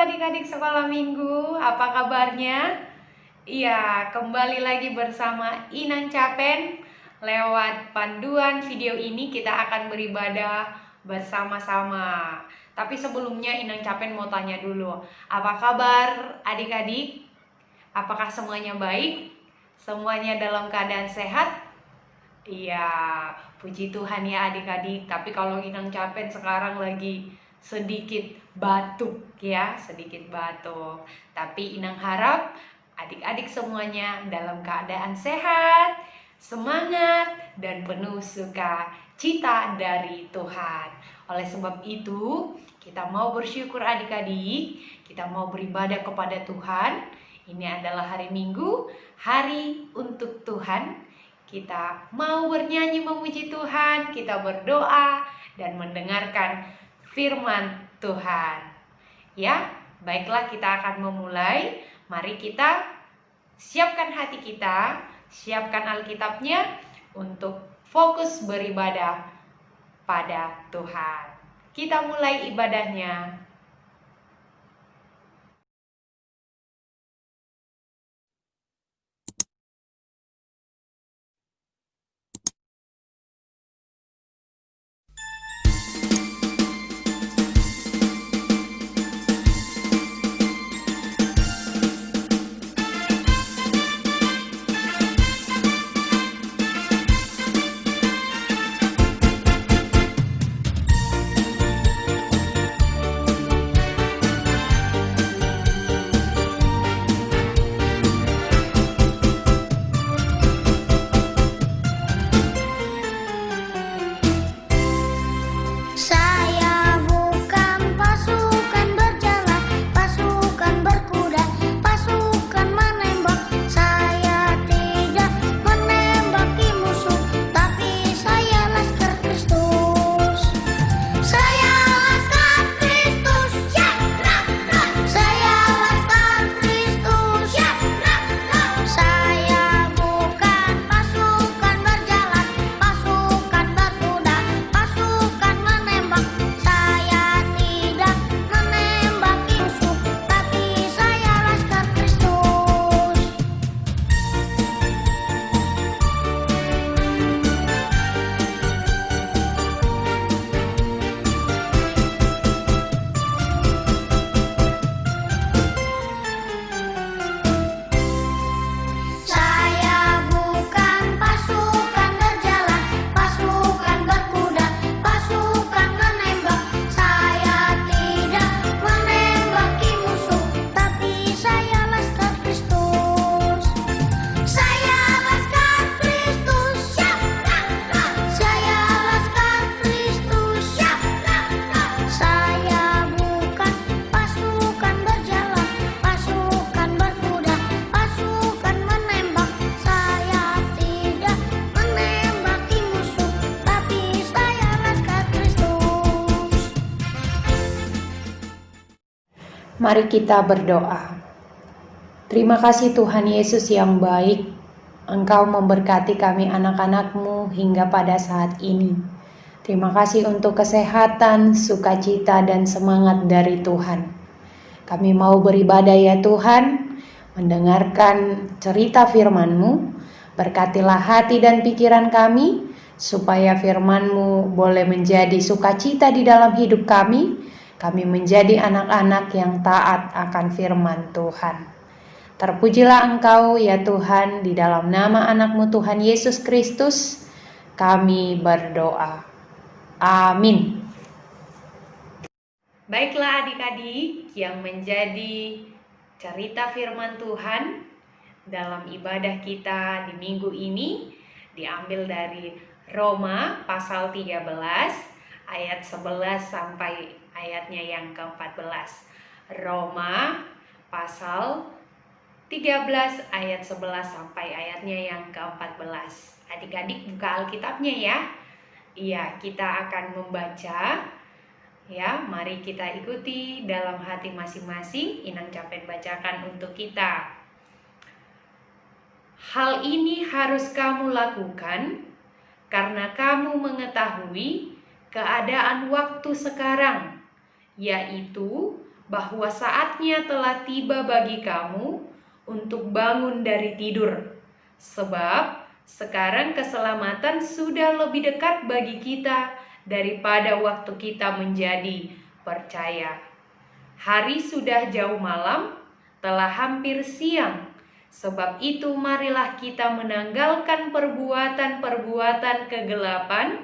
adik-adik sekolah minggu, apa kabarnya? Iya, kembali lagi bersama Inang Capen. Lewat panduan video ini kita akan beribadah bersama-sama. Tapi sebelumnya Inang Capen mau tanya dulu, apa kabar adik-adik? Apakah semuanya baik? Semuanya dalam keadaan sehat? Iya, puji Tuhan ya adik-adik. Tapi kalau Inang Capen sekarang lagi sedikit batuk ya, sedikit batuk. Tapi Inang harap adik-adik semuanya dalam keadaan sehat, semangat, dan penuh sukacita dari Tuhan. Oleh sebab itu, kita mau bersyukur adik-adik, kita mau beribadah kepada Tuhan. Ini adalah hari Minggu, hari untuk Tuhan. Kita mau bernyanyi memuji Tuhan, kita berdoa dan mendengarkan firman Tuhan. Ya, baiklah kita akan memulai. Mari kita siapkan hati kita, siapkan Alkitabnya untuk fokus beribadah pada Tuhan. Kita mulai ibadahnya. Mari kita berdoa. Terima kasih Tuhan Yesus yang baik. Engkau memberkati kami anak-anak-Mu hingga pada saat ini. Terima kasih untuk kesehatan, sukacita, dan semangat dari Tuhan. Kami mau beribadah ya Tuhan, mendengarkan cerita firman-Mu. Berkatilah hati dan pikiran kami, supaya firman-Mu boleh menjadi sukacita di dalam hidup kami. Kami menjadi anak-anak yang taat akan firman Tuhan. Terpujilah Engkau ya Tuhan, di dalam nama anak-Mu Tuhan Yesus Kristus, kami berdoa. Amin. Baiklah adik-adik yang menjadi cerita firman Tuhan dalam ibadah kita di minggu ini diambil dari Roma pasal 13 ayat 11 sampai ayatnya yang ke-14. Roma pasal 13 ayat 11 sampai ayatnya yang ke-14. Adik-adik buka Alkitabnya ya. Iya, kita akan membaca. Ya, mari kita ikuti dalam hati masing-masing. Inang Capen bacakan untuk kita. Hal ini harus kamu lakukan karena kamu mengetahui keadaan waktu sekarang, yaitu bahwa saatnya telah tiba bagi kamu untuk bangun dari tidur. Sebab sekarang keselamatan sudah lebih dekat bagi kita daripada waktu kita menjadi percaya. Hari sudah jauh malam, telah hampir siang. Sebab itu marilah kita menanggalkan perbuatan-perbuatan kegelapan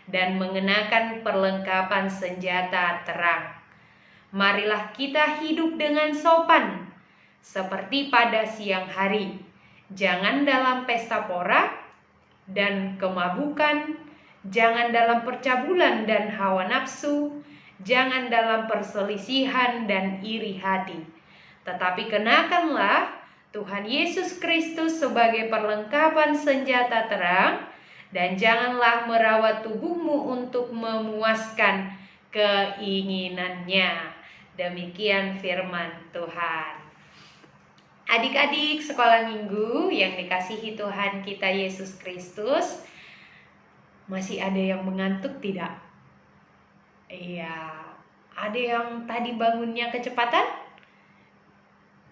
dan mengenakan perlengkapan senjata terang. Marilah kita hidup dengan sopan, seperti pada siang hari. Jangan dalam pesta pora dan kemabukan, jangan dalam percabulan dan hawa nafsu, jangan dalam perselisihan dan iri hati. Tetapi kenakanlah Tuhan Yesus Kristus sebagai perlengkapan senjata terang, dan janganlah merawat tubuhmu untuk memuaskan keinginannya. Demikian firman Tuhan. Adik-adik sekolah minggu yang dikasihi Tuhan kita Yesus Kristus, masih ada yang mengantuk tidak? Iya, ada yang tadi bangunnya kecepatan?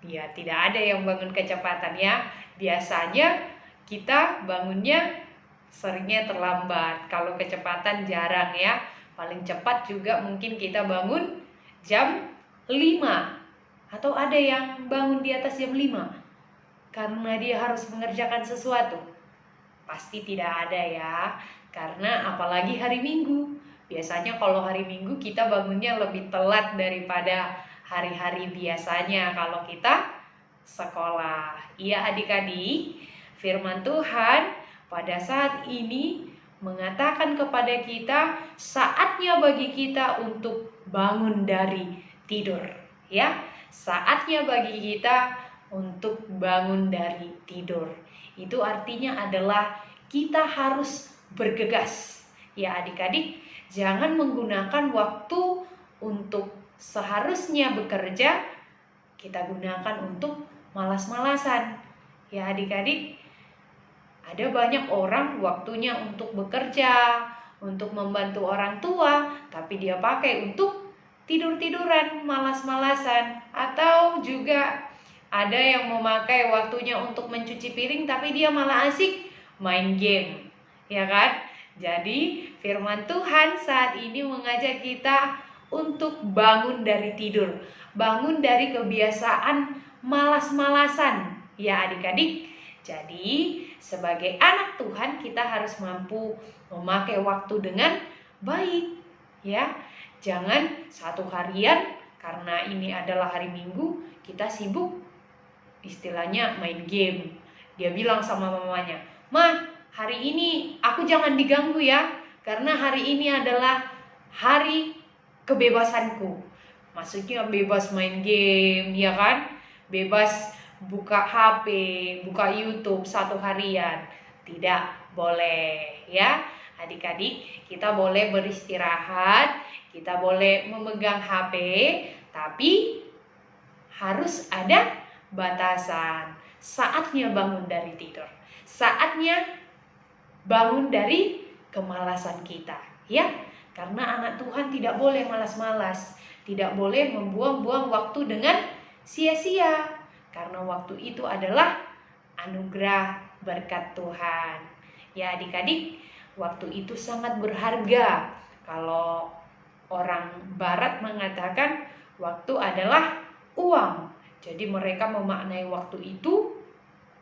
Ya, tidak ada yang bangun kecepatan ya. Biasanya kita bangunnya seringnya terlambat. Kalau kecepatan jarang ya. Paling cepat juga mungkin kita bangun jam 5, atau ada yang bangun di atas jam 5 karena dia harus mengerjakan sesuatu. Pasti tidak ada ya, karena apalagi hari Minggu. Biasanya kalau hari Minggu kita bangunnya lebih telat daripada hari-hari biasanya kalau kita sekolah. Iya adik-adik, firman Tuhan pada saat ini mengatakan kepada kita saatnya bagi kita untuk bangun dari tidur, ya. Saatnya bagi kita untuk bangun dari tidur. Itu artinya adalah kita harus bergegas. Ya adik-adik, jangan menggunakan waktu untuk seharusnya bekerja, kita gunakan untuk malas-malasan. Ya adik-adik, ada banyak orang waktunya untuk bekerja, untuk membantu orang tua, tapi dia pakai untuk tidur-tiduran, malas-malasan. Atau juga ada yang memakai waktunya untuk mencuci piring, tapi dia malah asik main game, ya kan? Jadi firman Tuhan saat ini mengajak kita untuk bangun dari tidur, bangun dari kebiasaan malas-malasan, ya adik-adik. Jadi sebagai anak Tuhan kita harus mampu memakai waktu dengan baik, ya. Jangan satu harian karena ini adalah hari Minggu kita sibuk istilahnya main game. Dia bilang sama mamanya, "Mah, hari ini aku jangan diganggu ya, karena hari ini adalah hari kebebasanku." Maksudnya bebas main game, ya kan? Bebas buka HP, buka YouTube satu harian. Tidak boleh, ya. Adik-adik, kita boleh beristirahat, kita boleh memegang HP, tapi harus ada batasan. Saatnya bangun dari tidur, saatnya bangun dari kemalasan kita, ya. Karena anak Tuhan tidak boleh malas-malas, tidak boleh membuang-buang waktu dengan sia-sia, karena waktu itu adalah anugerah berkat Tuhan. Ya adik-adik, waktu itu sangat berharga. Kalau orang barat mengatakan waktu adalah uang. Jadi mereka memaknai waktu itu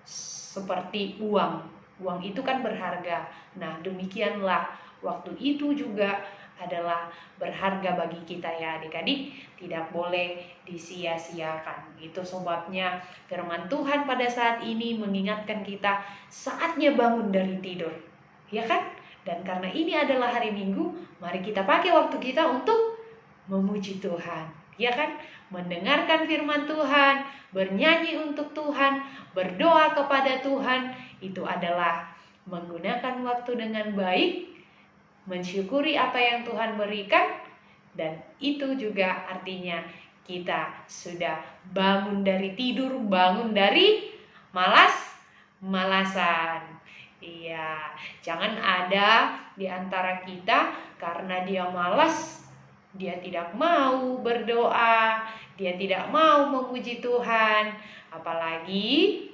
seperti uang. Uang itu kan berharga. Nah, demikianlah waktu itu juga adalah berharga bagi kita ya adik-adik. Tidak boleh disia-siakan. Itu sebabnya firman Tuhan pada saat ini mengingatkan kita saatnya bangun dari tidur, ya kan? Dan karena ini adalah hari Minggu, mari kita pakai waktu kita untuk memuji Tuhan, ya kan? Mendengarkan firman Tuhan, bernyanyi untuk Tuhan, berdoa kepada Tuhan, itu adalah menggunakan waktu dengan baik, mensyukuri apa yang Tuhan berikan, dan itu juga artinya kita sudah bangun dari tidur, bangun dari malas-malasan. Iya, jangan ada di antara kita karena dia malas, dia tidak mau berdoa, dia tidak mau memuji Tuhan. Apalagi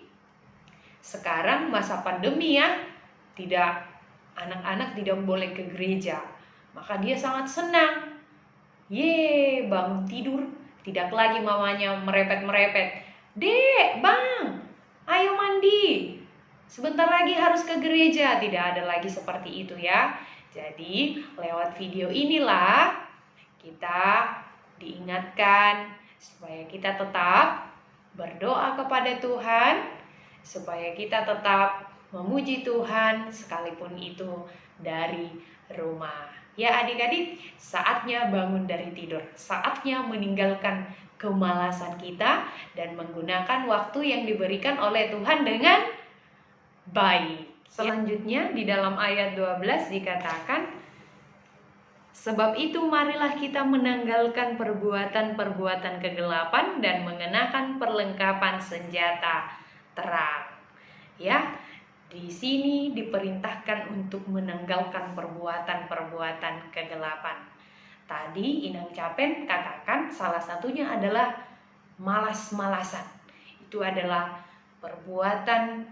sekarang masa pandemi ya, anak-anak tidak boleh ke gereja. Maka dia sangat senang. Bangun tidur, tidak lagi mamanya merepet-merepet. Dek, bang, ayo mandi. Sebentar lagi harus ke gereja. Tidak ada lagi seperti itu ya. Jadi lewat video inilah kita diingatkan supaya kita tetap berdoa kepada Tuhan, supaya kita tetap memuji Tuhan sekalipun itu dari rumah. Ya adik-adik, saatnya bangun dari tidur, saatnya meninggalkan kemalasan kita dan menggunakan waktu yang diberikan oleh Tuhan dengan baik. Selanjutnya di dalam ayat 12 dikatakan, sebab itu marilah kita menanggalkan perbuatan-perbuatan kegelapan dan mengenakan perlengkapan senjata terang. Ya, di sini diperintahkan untuk menanggalkan perbuatan-perbuatan kegelapan. Tadi Inang Capen katakan salah satunya adalah malas-malasan. Itu adalah perbuatan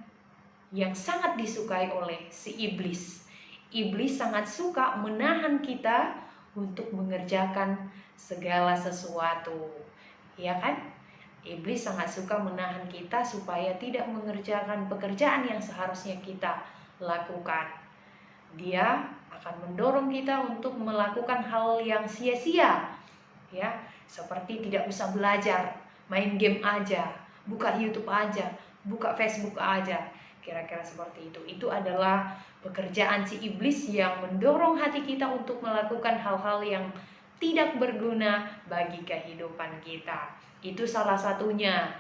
yang sangat disukai oleh si iblis. Iblis sangat suka menahan kita untuk mengerjakan segala sesuatu. Ya kan? Iblis sangat suka menahan kita supaya tidak mengerjakan pekerjaan yang seharusnya kita lakukan. Dia akan mendorong kita untuk melakukan hal yang sia-sia, ya, seperti tidak usah belajar, main game aja, buka YouTube aja, buka Facebook aja, kira-kira seperti itu. Itu adalah pekerjaan si iblis yang mendorong hati kita untuk melakukan hal-hal yang tidak berguna bagi kehidupan kita. Itu salah satunya.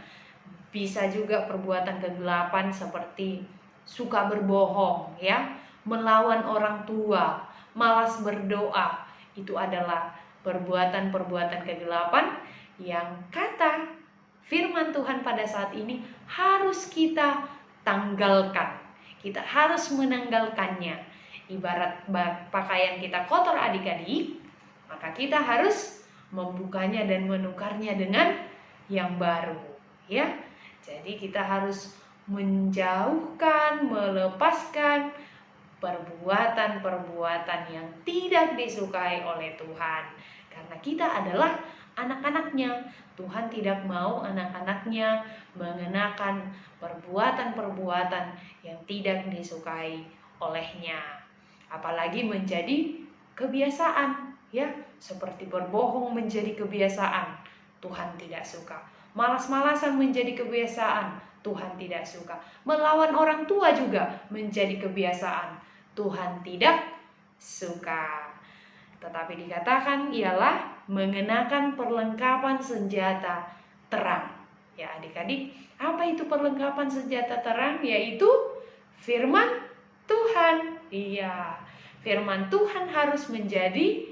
Bisa juga perbuatan kegelapan seperti suka berbohong, ya, melawan orang tua, malas berdoa. Itu adalah perbuatan-perbuatan kegelapan yang kata firman Tuhan pada saat ini harus kita tanggalkan. Kita harus menanggalkannya. Ibarat pakaian kita kotor adik-adik, maka kita harus membukanya dan menukarnya dengan yang baru, ya. Jadi kita harus menjauhkan, melepaskan perbuatan-perbuatan yang tidak disukai oleh Tuhan. Karena kita adalah anak-anaknya. Tuhan tidak mau anak-anaknya mengenakan perbuatan-perbuatan yang tidak disukai olehnya. Apalagi menjadi kebiasaan, ya, seperti berbohong menjadi kebiasaan, Tuhan tidak suka. Malas-malasan menjadi kebiasaan, Tuhan tidak suka. Melawan orang tua juga menjadi kebiasaan, Tuhan tidak suka. Tetapi dikatakan ialah mengenakan perlengkapan senjata terang. Ya adik-adik, apa itu perlengkapan senjata terang? Yaitu firman Tuhan. Iya, firman Tuhan harus menjadi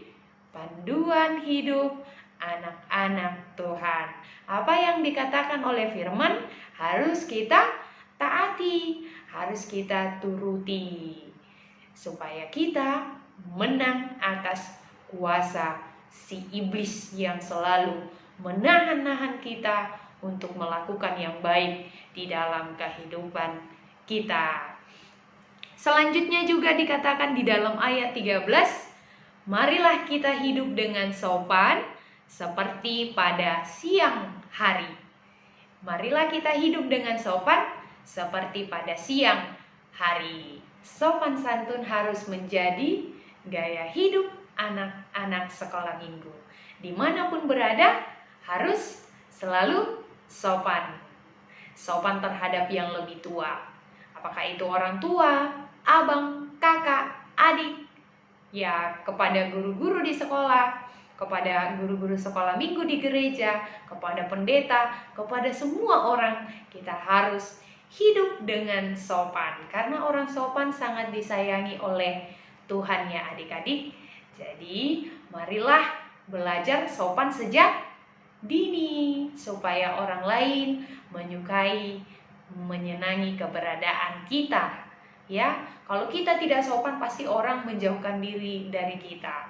panduan hidup anak-anak Tuhan. Apa yang dikatakan oleh firman harus kita taati, harus kita turuti, supaya kita menang atas kuasa si iblis yang selalu menahan-nahan kita untuk melakukan yang baik di dalam kehidupan kita. Selanjutnya juga dikatakan di dalam ayat 13, marilah kita hidup dengan sopan seperti pada siang hari. Marilah kita hidup dengan sopan seperti pada siang hari. Sopan santun harus menjadi gaya hidup anak-anak sekolah minggu. Dimanapun berada harus selalu sopan. Sopan terhadap yang lebih tua. Apakah itu orang tua, abang, kakak, adik, ya, kepada guru-guru di sekolah, kepada guru-guru sekolah minggu di gereja, kepada pendeta, kepada semua orang, kita harus hidup dengan sopan. Karena orang sopan sangat disayangi oleh Tuhan ya adik-adik. Jadi marilah belajar sopan sejak dini, supaya orang lain menyukai, menyenangi keberadaan kita. Ya, kalau kita tidak sopan pasti orang menjauhkan diri dari kita.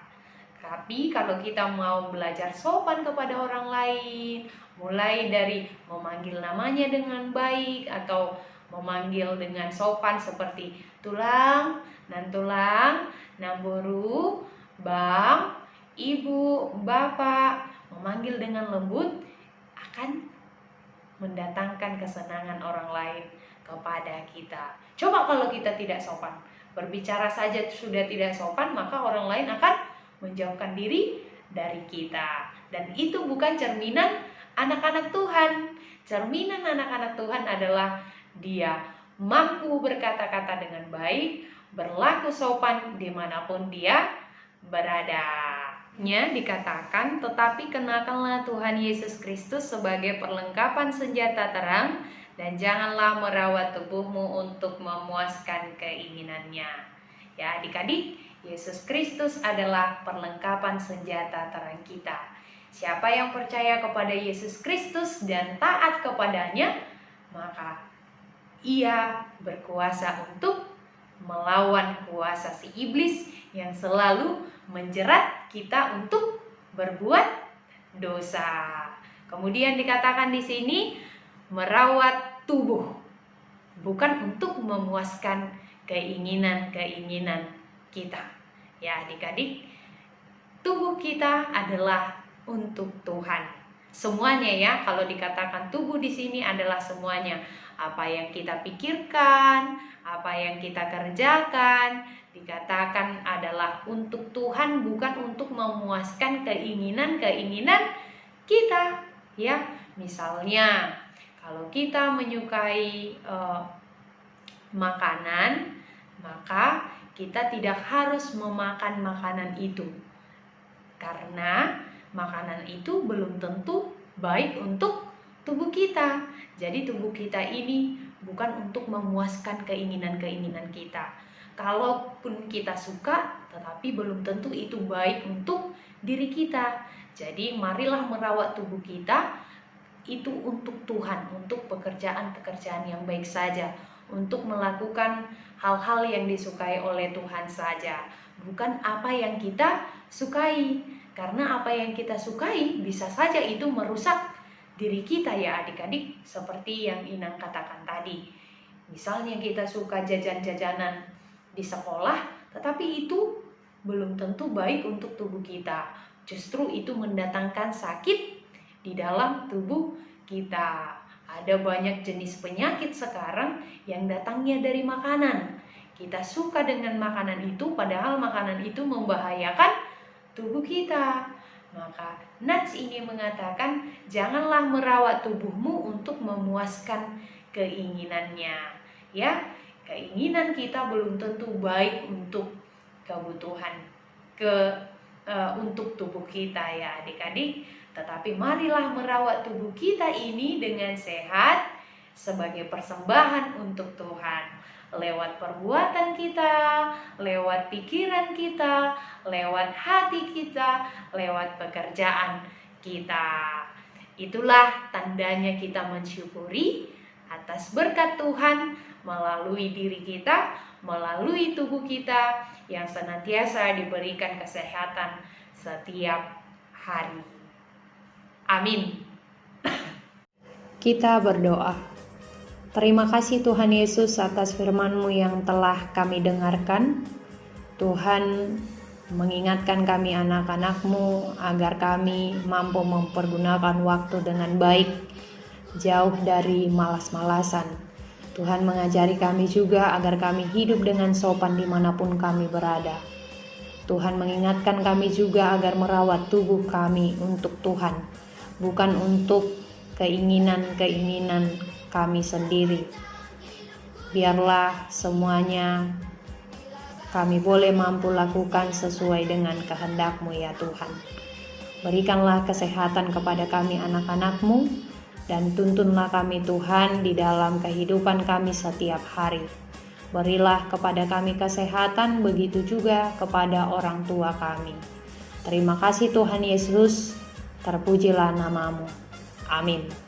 Tapi kalau kita mau belajar sopan kepada orang lain, mulai dari memanggil namanya dengan baik atau memanggil dengan sopan seperti tulang, namburu, bang, ibu, bapak, memanggil dengan lembut akan mendatangkan kesenangan orang lain kepada kita. Coba kalau kita tidak sopan, berbicara saja sudah tidak sopan, maka orang lain akan menjauhkan diri dari kita. Dan itu bukan cerminan anak-anak Tuhan. Cerminan anak-anak Tuhan adalah dia mampu berkata-kata dengan baik, berlaku sopan dimanapun dia berada. Dikatakan, tetapi kenakanlah Tuhan Yesus Kristus sebagai perlengkapan senjata terang, dan janganlah merawat tubuhmu untuk memuaskan keinginannya. Ya, adik-adik, Yesus Kristus adalah perlengkapan senjata terang kita. Siapa yang percaya kepada Yesus Kristus dan taat kepadanya, maka ia berkuasa untuk melawan kuasa si iblis yang selalu menjerat kita untuk berbuat dosa. Kemudian dikatakan di sini merawat tubuh, bukan untuk memuaskan keinginan-keinginan kita. Ya, adik-adik, tubuh kita adalah untuk Tuhan. Semuanya ya, kalau dikatakan tubuh di sini adalah semuanya. Apa yang kita pikirkan, apa yang kita kerjakan, dikatakan adalah untuk Tuhan, bukan untuk memuaskan keinginan-keinginan kita. Ya, misalnya kalau kita menyukai makanan, maka kita tidak harus memakan makanan itu, karena makanan itu belum tentu baik untuk tubuh kita. Jadi tubuh kita ini bukan untuk memuaskan keinginan-keinginan kita. Kalaupun kita suka, tetapi belum tentu itu baik untuk diri kita. Jadi marilah merawat tubuh kita itu untuk Tuhan, untuk pekerjaan-pekerjaan yang baik saja, untuk melakukan hal-hal yang disukai oleh Tuhan saja, bukan apa yang kita sukai. Karena apa yang kita sukai bisa saja itu merusak diri kita ya adik-adik, seperti yang Inang katakan tadi. Misalnya kita suka jajan-jajanan di sekolah, tetapi itu belum tentu baik untuk tubuh kita. Justru itu mendatangkan sakit di dalam tubuh kita. Ada banyak jenis penyakit sekarang yang datangnya dari makanan. Kita suka dengan makanan itu, padahal makanan itu membahayakan tubuh kita. Maka Nats ini mengatakan, janganlah merawat tubuhmu untuk memuaskan keinginannya. Ya, keinginan kita belum tentu baik untuk kebutuhan untuk tubuh kita ya adik-adik. Tetapi marilah merawat tubuh kita ini dengan sehat sebagai persembahan untuk Tuhan. Lewat perbuatan kita, lewat pikiran kita, lewat hati kita, lewat pekerjaan kita. Itulah tandanya kita mensyukuri atas berkat Tuhan melalui diri kita, melalui tubuh kita yang senantiasa diberikan kesehatan setiap hari. Amin. Kita berdoa. Terima kasih Tuhan Yesus atas firman-Mu yang telah kami dengarkan. Tuhan mengingatkan kami anak-anak-Mu agar kami mampu mempergunakan waktu dengan baik, jauh dari malas-malasan. Tuhan mengajari kami juga agar kami hidup dengan sopan dimanapun kami berada. Tuhan mengingatkan kami juga agar merawat tubuh kami untuk Tuhan, bukan untuk keinginan-keinginan kami sendiri. Biarlah semuanya kami boleh mampu lakukan sesuai dengan kehendak-Mu ya Tuhan. Berikanlah kesehatan kepada kami anak-anak-Mu, dan tuntunlah kami Tuhan di dalam kehidupan kami setiap hari. Berilah kepada kami kesehatan, begitu juga kepada orang tua kami. Terima kasih Tuhan Yesus, terpujilah nama-Mu. Amin.